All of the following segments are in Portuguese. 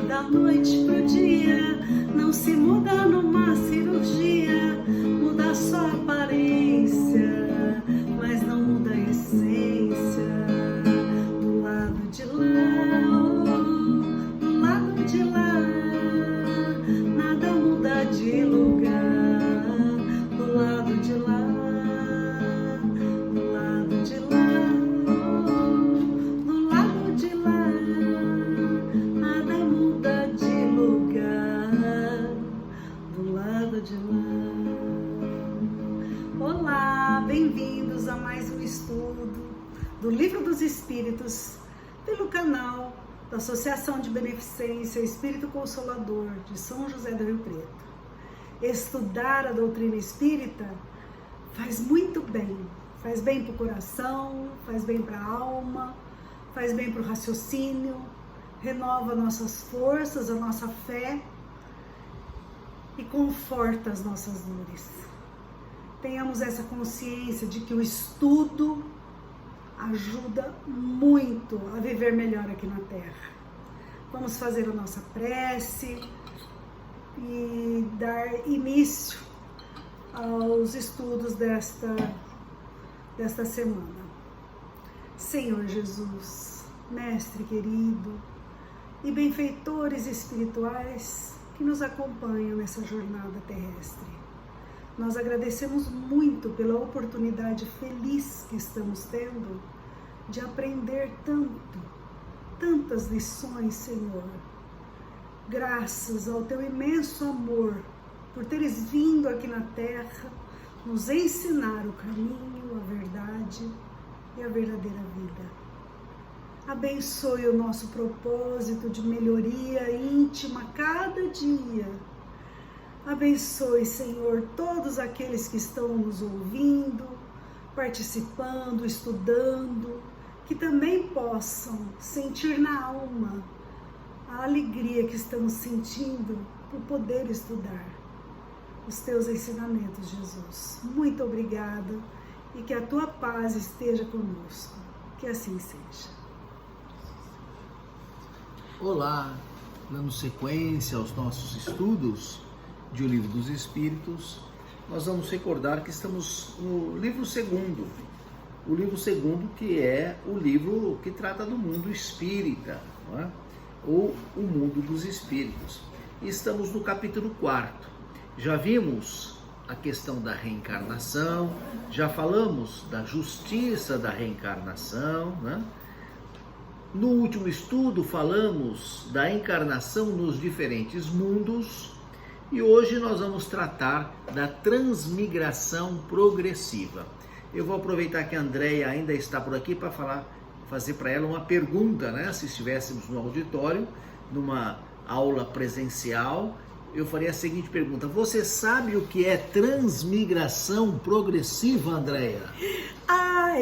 da noite pro dia, não se muda numa cirurgia, muda só a aparência, mas não muda a essência. Do lado de lá, do lado de lá, nada muda de lugar. Do lado de lá, do lado de lá, do lado de lá, nada muda de lugar. Do lado de lá. Olá, bem-vindos a mais um estudo do Livro dos Espíritos pelo canal da Associação de Beneficência Espírito Consolador de São José do Rio Preto. Estudar a doutrina espírita faz muito bem. Faz bem para o coração, faz bem para a alma, faz bem para o raciocínio, renova nossas forças, a nossa fé e conforta as nossas dores. Tenhamos essa consciência de que o estudo ajuda muito a viver melhor aqui na Terra. Vamos fazer a nossa prece e dar início aos estudos desta semana. Senhor Jesus, Mestre querido e benfeitores espirituais que nos acompanham nessa jornada terrestre, nós agradecemos muito pela oportunidade feliz que estamos tendo de aprender tantas lições, Senhor. Graças ao teu imenso amor por teres vindo aqui na Terra nos ensinar o caminho, a verdade e a verdadeira vida. Abençoe o nosso propósito de melhoria íntima cada dia. Abençoe, Senhor, todos aqueles que estão nos ouvindo, participando, estudando, que também possam sentir na alma a alegria que estamos sentindo por poder estudar os teus ensinamentos, Jesus. Muito obrigada e que a tua paz esteja conosco. Que assim seja. Olá, dando sequência aos nossos estudos de O Livro dos Espíritos, nós vamos recordar que estamos no livro segundo. O livro segundo, que é o livro que trata do mundo espírita, não é? Ou o mundo dos espíritos. E estamos no capítulo 4. Já vimos a questão da reencarnação, já falamos da justiça da reencarnação, né? No último estudo falamos da encarnação nos diferentes mundos e hoje nós vamos tratar da transmigração progressiva. Eu vou aproveitar que a Andréia ainda está por aqui para fazer para ela uma pergunta, né? Se estivéssemos no auditório, numa aula presencial, eu faria a seguinte pergunta: você sabe o que é transmigração progressiva, Andréia?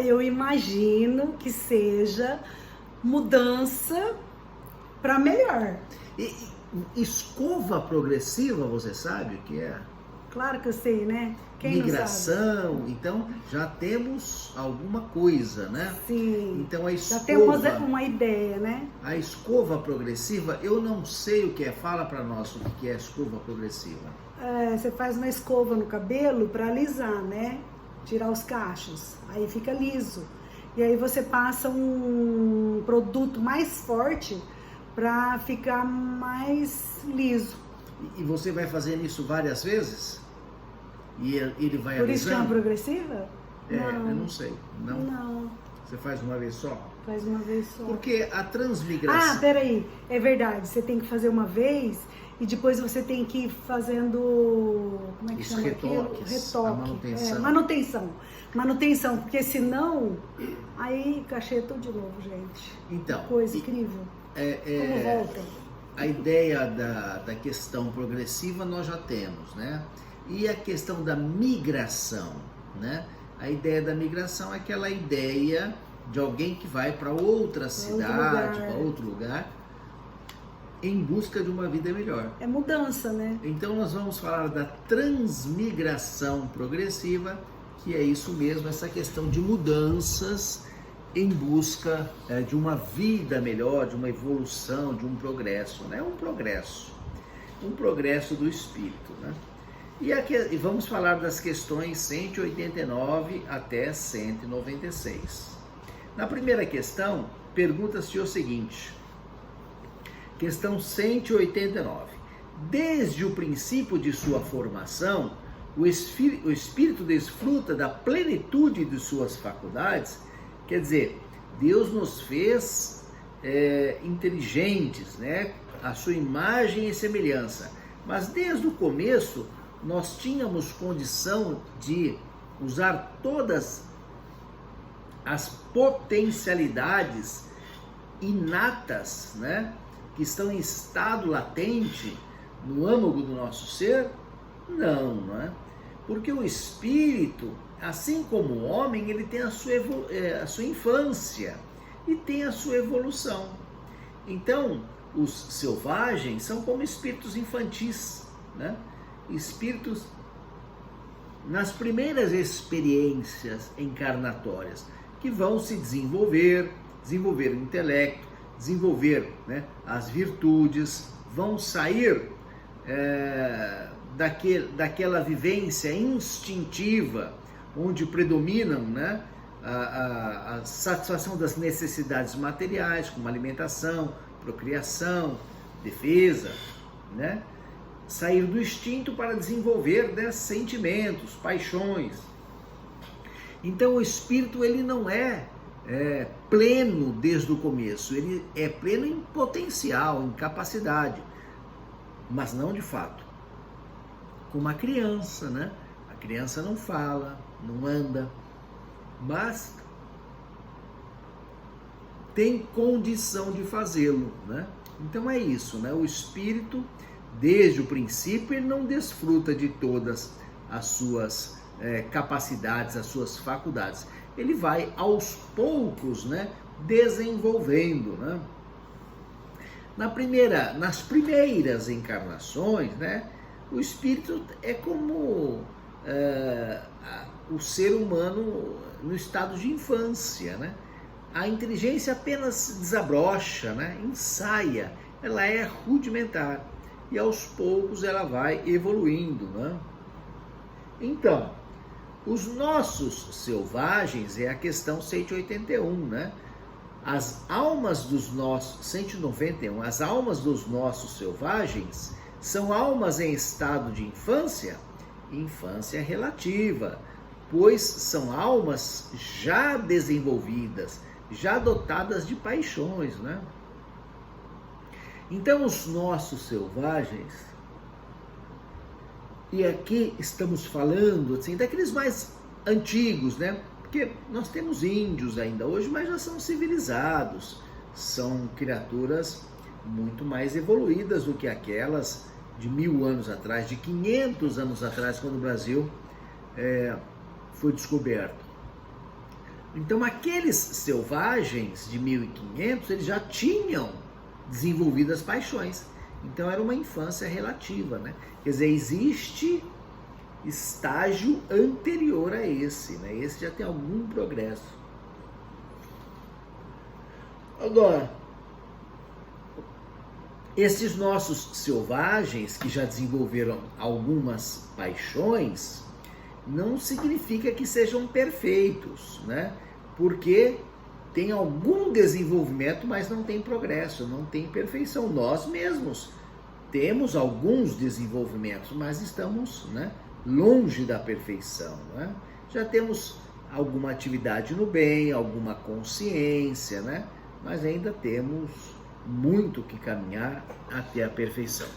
Eu imagino que seja mudança para melhor. E escova progressiva, você sabe o que é? Claro que eu sei, né? Quem Migração, não sabe? Então já temos alguma coisa, né? Sim. Então a escova, já temos uma ideia, né? A escova progressiva, eu não sei o que é. Fala para nós o que é escova progressiva. Você faz uma escova no cabelo para alisar, né? Tirar os cachos, aí fica liso. E aí você passa um produto mais forte para ficar mais liso. E você vai fazendo isso várias vezes? E ele vai Por isso que é uma alisando? progressiva? Não. Eu não sei. Não. Você faz uma vez só? Faz uma vez só. Porque a transmigração... Peraí. É verdade. Você tem que fazer uma vez e depois você tem que ir fazendo... Como é que chama aquilo? Retoque. A manutenção. Manutenção, porque aí cachê tudo de novo, gente. Então... Coisa incrível. Como volta? A ideia da questão progressiva nós já temos, né? E a questão da migração, né? A ideia da migração é aquela ideia de alguém que vai para outra cidade, para outro lugar, em busca de uma vida melhor. É mudança, né? Então nós vamos falar da transmigração progressiva, que é isso mesmo, essa questão de mudanças em busca de uma vida melhor, de uma evolução, de um progresso, né? Um progresso do espírito, né? E vamos falar das questões 189 até 196. Na primeira questão, pergunta-se o seguinte, questão 189. Desde o princípio de sua formação, o espírito desfruta da plenitude de suas faculdades. Quer dizer, Deus nos fez inteligentes, né? A sua imagem e semelhança. Mas desde o começo, nós tínhamos condição de usar todas as potencialidades inatas, né? Que estão em estado latente no âmago do nosso ser? Não, não é? Porque o espírito, assim como o homem, ele tem a sua infância e tem a sua evolução. Então, os selvagens são como espíritos infantis, né? Espíritos nas primeiras experiências encarnatórias, que vão se desenvolver o intelecto, desenvolver, né, as virtudes, vão sair daquela vivência instintiva, onde predominam, né, a satisfação das necessidades materiais, como alimentação, procriação, defesa, né? Sair do instinto para desenvolver, né, sentimentos, paixões. Então o espírito, ele não é pleno desde o começo, ele é pleno em potencial, em capacidade, mas não de fato. Como a criança, né? A criança não fala, não anda, mas tem condição de fazê-lo, né? Então é isso, né? O espírito, desde o princípio, ele não desfruta de todas as suas capacidades, as suas faculdades. Ele vai aos poucos, né, desenvolvendo, né? Nas primeiras encarnações, né, o espírito é como o ser humano no estado de infância, né? A inteligência apenas desabrocha, né? Ensaia, ela é rudimentar e aos poucos ela vai evoluindo, né? Então, os nossos selvagens é a questão 181, né? As almas dos nossos 191, as almas dos nossos selvagens são almas em estado de infância relativa, pois são almas já desenvolvidas, já dotadas de paixões, né? Então os nossos selvagens, e aqui estamos falando assim daqueles mais antigos, né? Porque nós temos índios ainda hoje, mas já são civilizados, são criaturas muito mais evoluídas do que aquelas de 1000 anos atrás, de 500 anos atrás, quando o Brasil foi descoberto. Então aqueles selvagens de 1500, eles já tinham desenvolvido as paixões. Então era uma infância relativa, né? Quer dizer, existe estágio anterior a esse, né? Esse já tem algum progresso. Agora, esses nossos selvagens que já desenvolveram algumas paixões, não significa que sejam perfeitos, né? Porque tem algum desenvolvimento, mas não tem progresso, não tem perfeição. Nós mesmos temos alguns desenvolvimentos, mas estamos, né, longe da perfeição, né? Já temos alguma atividade no bem, alguma consciência, né? Mas ainda temos muito que caminhar até a perfeição.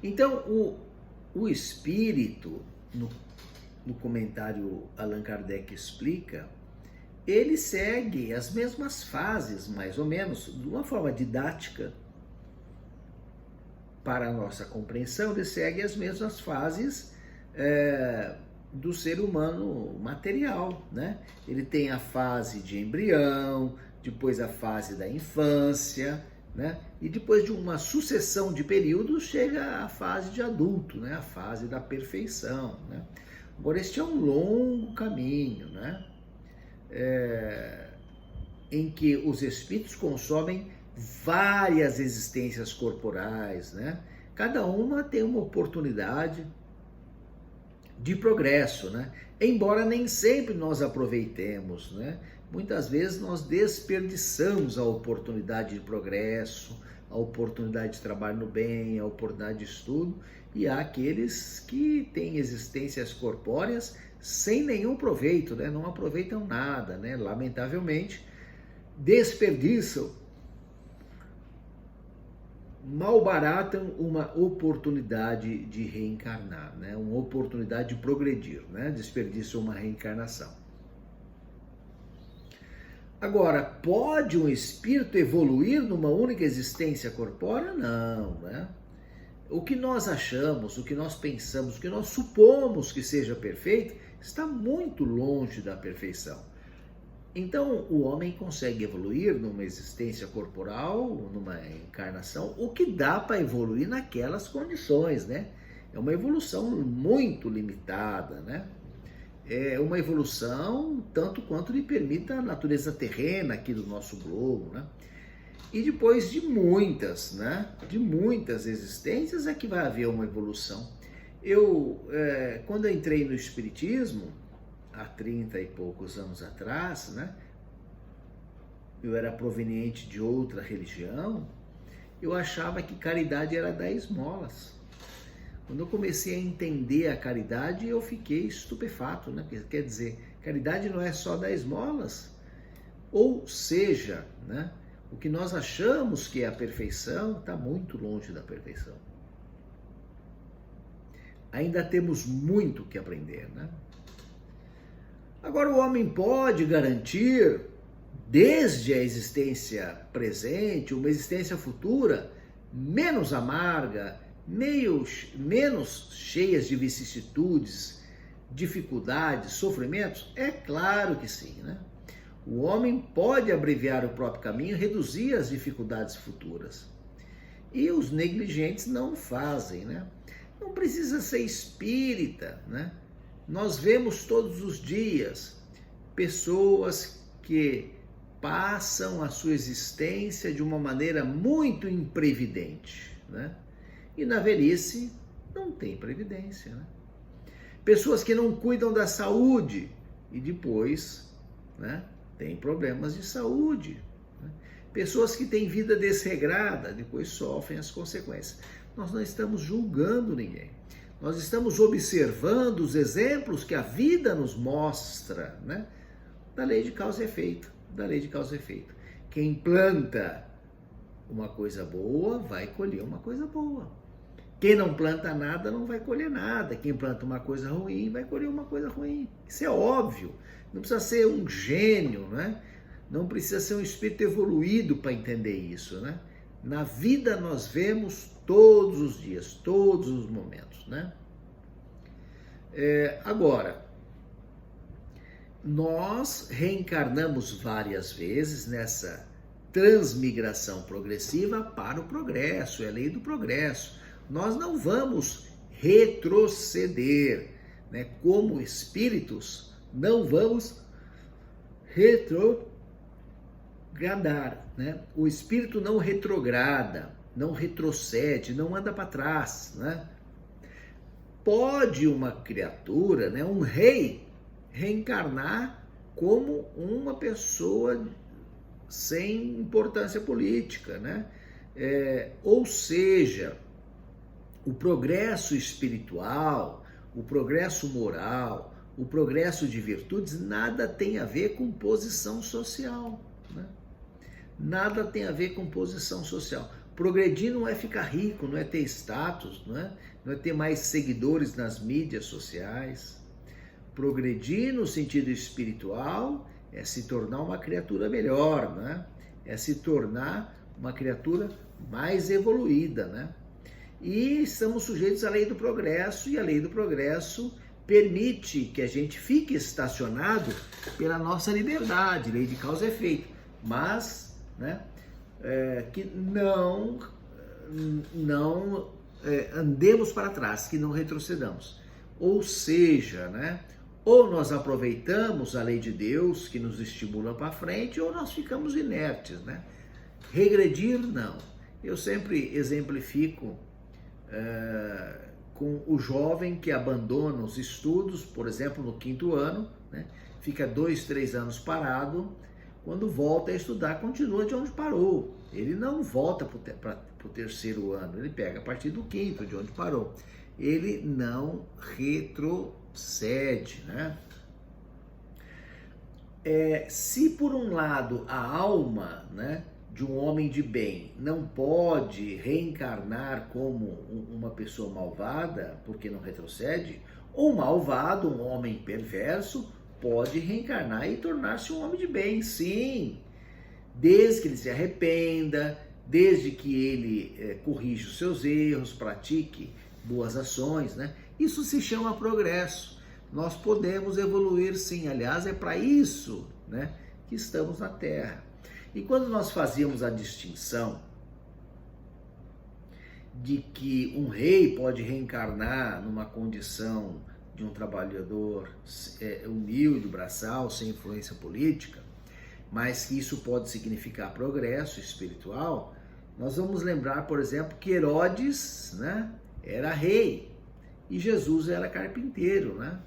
Então, o espírito, no comentário Allan Kardec explica, ele segue as mesmas fases, mais ou menos, de uma forma didática. Para a nossa compreensão, ele segue as mesmas fases do ser humano material, né? Ele tem a fase de embrião, depois a fase da infância, né? E depois de uma sucessão de períodos chega a fase de adulto, né? A fase da perfeição, né? Agora, este é um longo caminho, né? Em que os espíritos consomem várias existências corporais, né? Cada uma tem uma oportunidade de progresso, né? Embora nem sempre nós aproveitemos, né? Muitas vezes nós desperdiçamos a oportunidade de progresso, a oportunidade de trabalho no bem, a oportunidade de estudo, e há aqueles que têm existências corpóreas sem nenhum proveito, né? Não aproveitam nada, né? Lamentavelmente, desperdiçam, malbaratam uma oportunidade de reencarnar, né? Uma oportunidade de progredir, né? Desperdiçam uma reencarnação. Agora, pode um espírito evoluir numa única existência corpórea? Não, né? O que nós achamos, o que nós pensamos, o que nós supomos que seja perfeito, está muito longe da perfeição. Então, o homem consegue evoluir numa existência corporal, numa encarnação, o que dá para evoluir naquelas condições, né? É uma evolução muito limitada, né? É uma evolução tanto quanto lhe permita a natureza terrena aqui do nosso globo, né? E depois de muitas, né? De muitas existências é que vai haver uma evolução. Quando eu entrei no Espiritismo, há 30 e poucos anos atrás, né? Eu era proveniente de outra religião, eu achava que caridade era dar esmolas. Quando eu comecei a entender a caridade, eu fiquei estupefato, né? Quer dizer, caridade não é só dar esmolas. Ou seja, né? O que nós achamos que é a perfeição está muito longe da perfeição. Ainda temos muito que aprender, né? Agora, o homem pode garantir, desde a existência presente, uma existência futura menos amarga, menos cheias de vicissitudes, dificuldades, sofrimentos? É claro que sim, né? O homem pode abreviar o próprio caminho e reduzir as dificuldades futuras. E os negligentes não fazem, né? Não precisa ser espírita, né? Nós vemos todos os dias pessoas que passam a sua existência de uma maneira muito imprevidente, né? E na velhice não tem previdência, né? Pessoas que não cuidam da saúde e depois, né, tem problemas de saúde, né? Pessoas que têm vida desregrada depois sofrem as consequências. Nós não estamos julgando ninguém. Nós estamos observando os exemplos que a vida nos mostra, né? Da lei de causa e efeito, da lei de causa e efeito. Quem planta uma coisa boa vai colher uma coisa boa. Quem não planta nada não vai colher nada. Quem planta uma coisa ruim vai colher uma coisa ruim. Isso é óbvio. Não precisa ser um gênio, né? Não precisa ser um espírito evoluído para entender isso, né? Na vida nós vemos todos os dias, todos os momentos, né? Agora, nós reencarnamos várias vezes nessa transmigração progressiva para o progresso, é a lei do progresso. Nós não vamos retroceder, né? Como espíritos, não vamos retrogradar, né? O espírito não retrograda, não retrocede, não anda para trás, né? Pode uma criatura, né, um rei, reencarnar como uma pessoa sem importância política, né? Ou seja, o progresso espiritual, o progresso moral, o progresso de virtudes, nada tem a ver com posição social, né? Nada tem a ver com posição social. Progredir não é ficar rico, não é ter status, não é ter mais seguidores nas mídias sociais. Progredir no sentido espiritual é se tornar uma criatura melhor, né? É se tornar uma criatura mais evoluída, né? E estamos sujeitos à lei do progresso, e a lei do progresso permite que a gente fique estacionado pela nossa liberdade, lei de causa e efeito, mas, né, que não andemos para trás, que não retrocedamos. Ou seja, né, ou nós aproveitamos a lei de Deus que nos estimula para frente, ou nós ficamos inertes, né? Regredir, não. Eu sempre exemplifico com o jovem que abandona os estudos, por exemplo, no 5º ano, né? Fica 2, 3 anos parado, quando volta a estudar, continua de onde parou. Ele não volta para o 3º ano, ele pega a partir do 5º, de onde parou. Ele não retrocede, né? Se por um lado a alma, né, de um homem de bem não pode reencarnar como uma pessoa malvada, porque não retrocede, o malvado, um homem perverso, pode reencarnar e tornar-se um homem de bem, sim, desde que ele se arrependa, desde que ele corrija os seus erros, pratique boas ações, né? Isso se chama progresso. Nós podemos evoluir, sim. Aliás, é para isso, né, que estamos na Terra. E quando nós fazíamos a distinção de que um rei pode reencarnar numa condição de um trabalhador humilde, braçal, sem influência política, mas que isso pode significar progresso espiritual, nós vamos lembrar, por exemplo, que Herodes, né, era rei e Jesus era carpinteiro, né?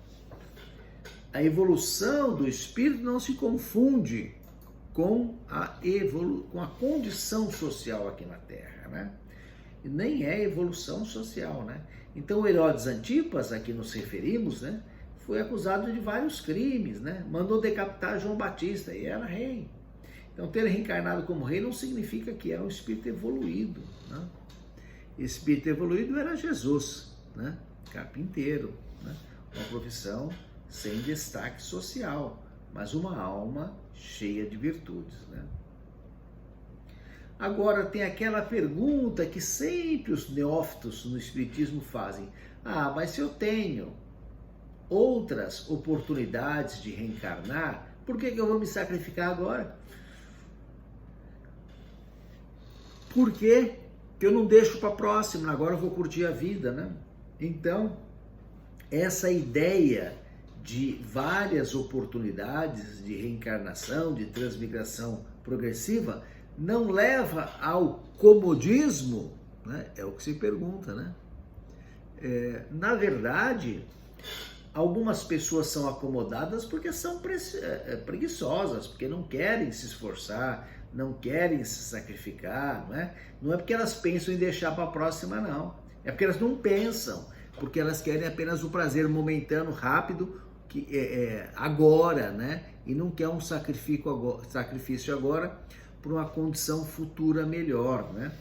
A evolução do espírito não se confunde com a condição social aqui na Terra, né? E nem é evolução social, né? Então Herodes Antipas, a que nos referimos, né, foi acusado de vários crimes, né? Mandou decapitar João Batista e era rei. Então ter reencarnado como rei não significa que é um espírito evoluído, né? Espírito evoluído era Jesus, né? Carpinteiro, né? Uma profissão sem destaque social, mas uma alma cheia de virtudes, né? Agora tem aquela pergunta que sempre os neófitos no Espiritismo fazem: ah, mas se eu tenho outras oportunidades de reencarnar, por que eu vou me sacrificar agora? Por que eu não deixo para a próxima, agora eu vou curtir a vida, né? Então, essa ideia de várias oportunidades de reencarnação, de transmigração progressiva, não leva ao comodismo, né? É o que se pergunta, né? Na verdade, algumas pessoas são acomodadas porque são preguiçosas, porque não querem se esforçar, não querem se sacrificar, não é? Não é porque elas pensam em deixar para a próxima, não. É porque elas não pensam, porque elas querem apenas o prazer momentâneo, rápido, que agora, né? E não quer um sacrifício agora para uma condição futura melhor, né?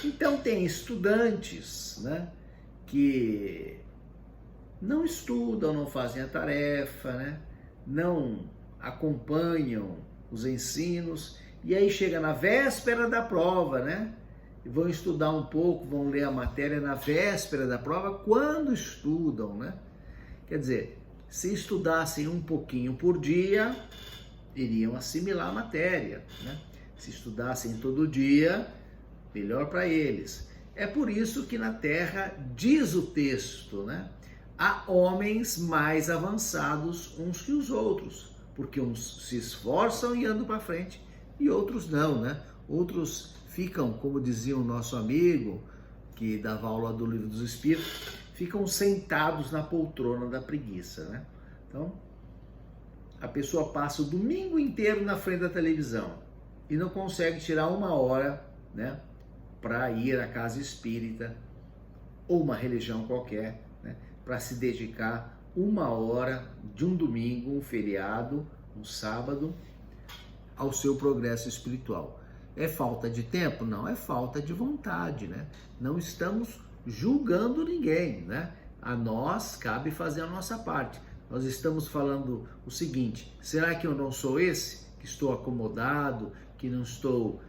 Então tem estudantes, né, que não estudam, não fazem a tarefa, né? Não acompanham os ensinos, e aí chega na véspera da prova, né? E vão estudar um pouco, vão ler a matéria na véspera da prova, quando estudam, né? Quer dizer, se estudassem um pouquinho por dia, iriam assimilar a matéria, né? Se estudassem todo dia, melhor para eles. É por isso que na Terra, diz o texto, né, há homens mais avançados uns que os outros, porque uns se esforçam e andam para frente e outros não, né? Outros ficam, como dizia o nosso amigo que dava aula do Livro dos Espíritos, ficam sentados na poltrona da preguiça, né? Então, a pessoa passa o domingo inteiro na frente da televisão e não consegue tirar uma hora, né, para ir à casa espírita ou uma religião qualquer, né, para se dedicar uma hora de um domingo, um feriado, um sábado, ao seu progresso espiritual. É falta de tempo? Não, é falta de vontade, né? Não estamos julgando ninguém, né? A nós cabe fazer a nossa parte. Nós estamos falando o seguinte: será que eu não sou esse que estou acomodado, que não estou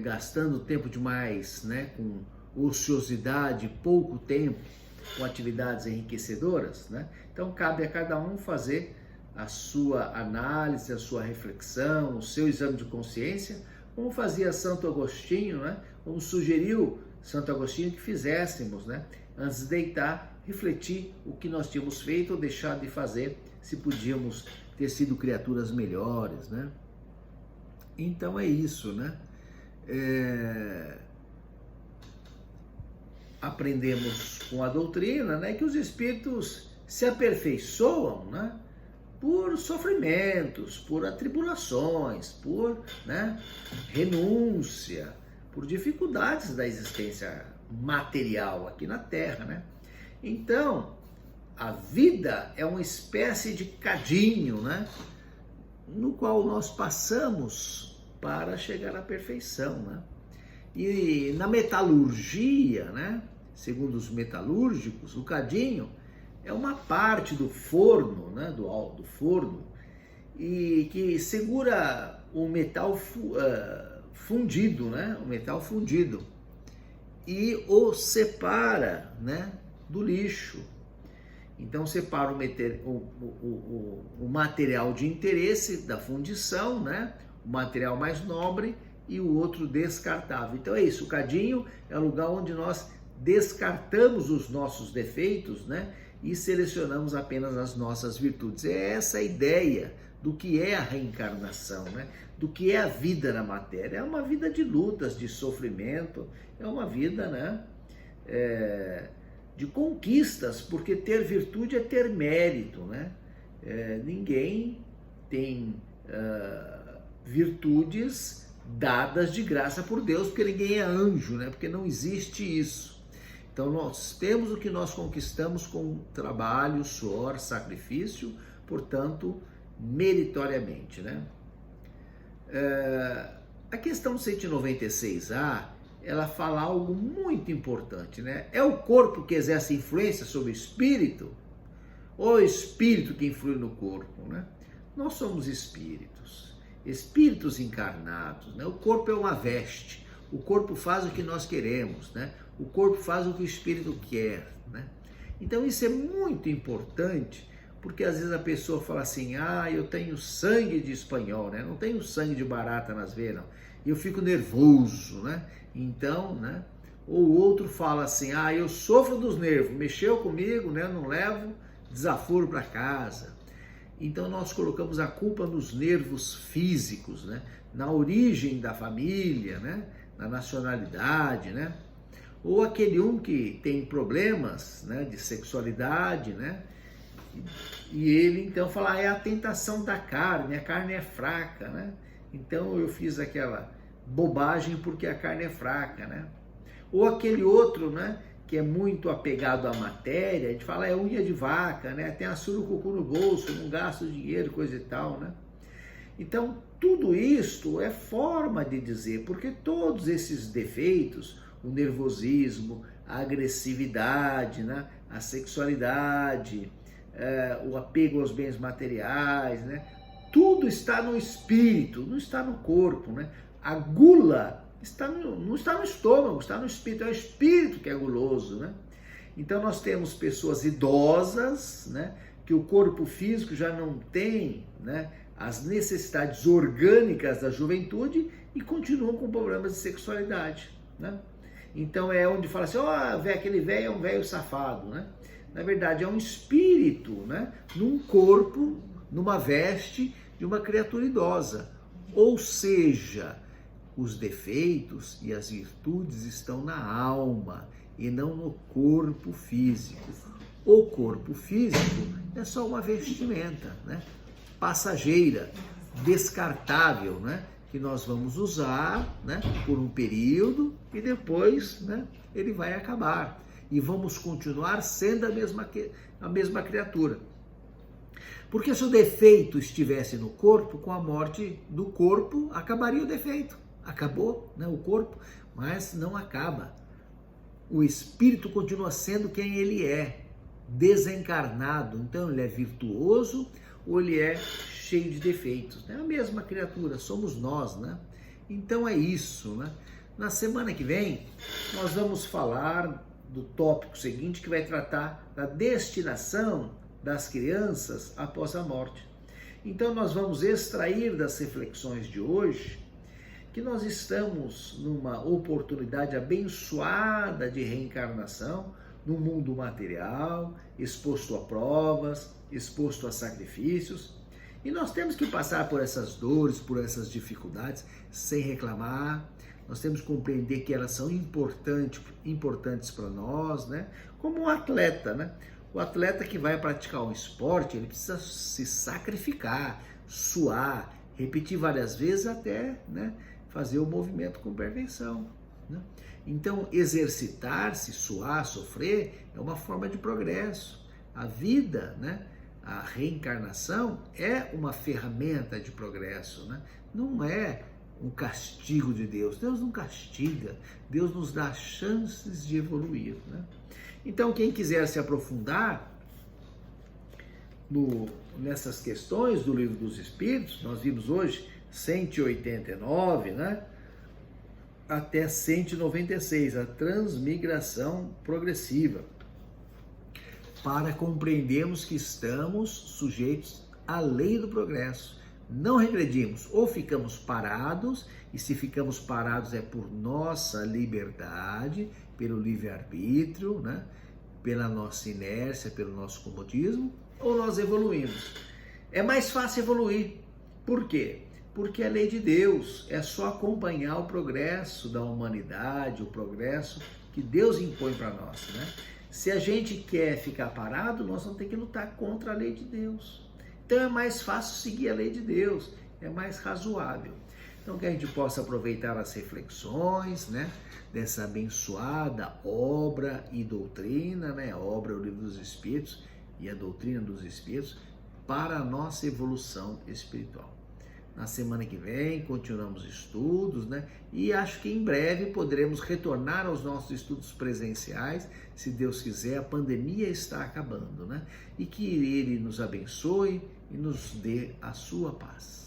gastando tempo demais, né, com ociosidade, pouco tempo, com atividades enriquecedoras, né? Então cabe a cada um fazer a sua análise, a sua reflexão, o seu exame de consciência, como fazia Santo Agostinho, né? Como sugeriu Santo Agostinho que fizéssemos, né? Antes de deitar, refletir o que nós tínhamos feito ou deixado de fazer, se podíamos ter sido criaturas melhores, né? Então é isso, né? Aprendemos com a doutrina, né, que os espíritos se aperfeiçoam, né, por sofrimentos, por atribulações, por, né, renúncia, por dificuldades da existência material aqui na Terra, né? Então, a vida é uma espécie de cadinho, né, no qual nós passamos para chegar à perfeição, né? E na metalurgia, né, segundo os metalúrgicos, o cadinho é uma parte do forno, né, do forno, e que segura o metal fundido, né, o metal fundido, e o separa, né, do lixo. Então separa o material de interesse da fundição, né, o material mais nobre, e o outro descartável. Então é isso, o cadinho é o lugar onde nós descartamos os nossos defeitos, né, e selecionamos apenas as nossas virtudes. É essa a ideia do que é a reencarnação, né, do que é a vida na matéria. É uma vida de lutas, de sofrimento, é uma vida, né, de conquistas, porque ter virtude é ter mérito, né? Ninguém tem virtudes dadas de graça por Deus, porque ninguém é anjo, né? Porque não existe isso. Então nós temos o que nós conquistamos com trabalho, suor, sacrifício, portanto, meritoriamente, né? A questão 196A, ela fala algo muito importante, né? É o corpo que exerce influência sobre o espírito, ou é o espírito que influi no corpo, né? Nós somos espíritos encarnados, né? O corpo é uma veste, o corpo faz o que nós queremos, né? O corpo faz o que o espírito quer, né? Então isso é muito importante, porque às vezes a pessoa fala assim, eu tenho sangue de espanhol, né? Não tenho sangue de barata nas veias, não. E eu fico nervoso, né? Então, né? Ou o outro fala assim, eu sofro dos nervos, mexeu comigo, né? Não levo desaforo para casa. Então nós colocamos a culpa nos nervos físicos, né? Na origem da família, né? Na nacionalidade, né? Ou aquele que tem problemas, né? De sexualidade, né? E ele então fala, é a tentação da carne, a carne é fraca, né? Então eu fiz aquela bobagem porque a carne é fraca, né? Ou aquele outro, né? Que é muito apegado à matéria, a gente fala, é unha de vaca, né? Tem a surucucu no bolso, não gasta dinheiro, coisa e tal, né? Então, tudo isto é forma de dizer, porque todos esses defeitos, o nervosismo, a agressividade, né? A sexualidade, o apego aos bens materiais, né? Tudo está no espírito, não está no corpo, né? A gula não está no estômago, está no espírito, é o espírito que é guloso, né? Então nós temos pessoas idosas, né, que o corpo físico já não tem, né, as necessidades orgânicas da juventude e continuam com problemas de sexualidade, né? Então é onde fala assim, aquele velho é um velho safado, né? Na verdade é um espírito, né, num corpo, numa veste de uma criatura idosa. Ou seja, os defeitos e as virtudes estão na alma e não no corpo físico. O corpo físico é só uma vestimenta, né? Passageira, descartável, né? Que nós vamos usar, né? Por um período e depois, né? Ele vai acabar e vamos continuar sendo a mesma criatura. Porque se o defeito estivesse no corpo, com a morte do corpo acabaria o defeito. Acabou, né, o corpo, mas não acaba. O espírito continua sendo quem ele é, desencarnado. Então ele é virtuoso ou ele é cheio de defeitos. É a mesma criatura, somos nós, né? Então é isso, né? Na semana que vem nós vamos falar do tópico seguinte, que vai tratar da destinação das crianças após a morte. Então nós vamos extrair das reflexões de hoje que nós estamos numa oportunidade abençoada de reencarnação, no mundo material, exposto a provas, exposto a sacrifícios. E nós temos que passar por essas dores, por essas dificuldades, sem reclamar. Nós temos que compreender que elas são importantes para nós, né? Como um atleta, né? O atleta que vai praticar um esporte, ele precisa se sacrificar, suar, repetir várias vezes até, né, fazer o movimento com perfeição, né? Então, exercitar-se, suar, sofrer, é uma forma de progresso. A vida, né, a reencarnação é uma ferramenta de progresso, né? Não é um castigo de Deus. Deus não castiga, Deus nos dá chances de evoluir, né? Então, quem quiser se aprofundar nessas questões do Livro dos Espíritos, nós vimos hoje 189, né? Até 196, a transmigração progressiva, para compreendermos que estamos sujeitos à lei do progresso. Não regredimos, ou ficamos parados, e se ficamos parados é por nossa liberdade, pelo livre-arbítrio, né? Pela nossa inércia, pelo nosso comodismo, ou nós evoluímos. É mais fácil evoluir. Por quê? Porque é a lei de Deus, é só acompanhar o progresso da humanidade, o progresso que Deus impõe para nós, né? Se a gente quer ficar parado, nós vamos ter que lutar contra a lei de Deus. Então é mais fácil seguir a lei de Deus, é mais razoável. Então que a gente possa aproveitar as reflexões, né, dessa abençoada obra e doutrina, né, a obra é o Livro dos Espíritos e a doutrina dos Espíritos, para a nossa evolução espiritual. Na semana que vem continuamos estudos, né? E acho que em breve poderemos retornar aos nossos estudos presenciais, se Deus quiser. A pandemia está acabando, né? E que Ele nos abençoe e nos dê a sua paz.